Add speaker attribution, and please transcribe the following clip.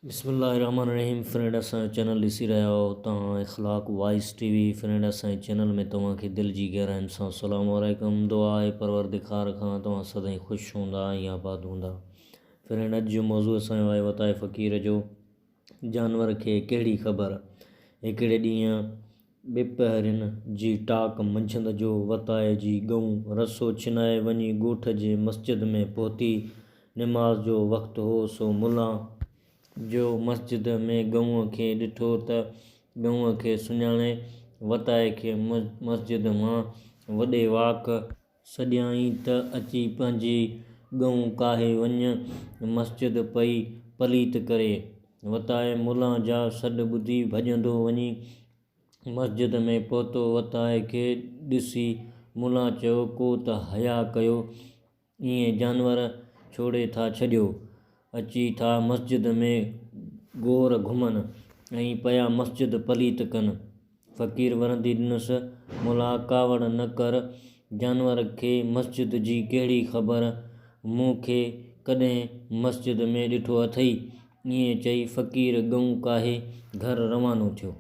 Speaker 1: बिस्मिल्लाहिर्रहमानिर्रहीम। फ्रेंड असां चैनल ॾिसी रहिया हो तव्हां इख़लाक़ वॉइस टीवी। फ्रेंड असांजे चैनल में तव्हांखे दिलि जी गहराइनि सां अस्सलामु अलैकुम। दुआ आहे परवरदिगार खां तव्हां सदाईं ख़ुशि हूंदा ऐं आबाद हूंदा। फ्रेंड अॼु जो मौज़ू असांजो आहे वताए फ़क़ीर जो। जानवर खे कहिड़ी ख़बर। हिकिड़े ॾींहुं ॿिपहरिन जी टाक मंझंदि जो वताए जी गऊं रसो छिनाए वञी ॻोठ जे मस्जिद में पहुती। निमाज़ जो वक़्तु हो सो मुल्ला जो मस्जिद में गऊं खे ॾिठो त गऊं खे सुञाणे वताए खे मस्जिद मां वॾे वाक सॾियाईं त अची पंहिंजी गऊं काहे वञ। मस्जिद पई पलीत करे। वताए मुल्ला जा सॾ ॿुधी भॼंदो वञी मस्जिद में पहुतो। वताए खे ॾिसी मुल्ला चयो, को त हया कयो, ईअं जानवर छोड़े था छॾियो। अची था मस्जिद में गोर घुमनि ऐं पिया मस्जिद पलीत कनि। फ़क़ीर वरंदी ॾिनुसि, मुल्ला कावड़ न कर, जानवर खे मस्जिद जी कहिड़ी ख़बर, मूंखे कॾहिं मस्जिद में ॾिठो अथई। ईअं चई फ़क़ीर गऊं काहे घर रवानो थियो।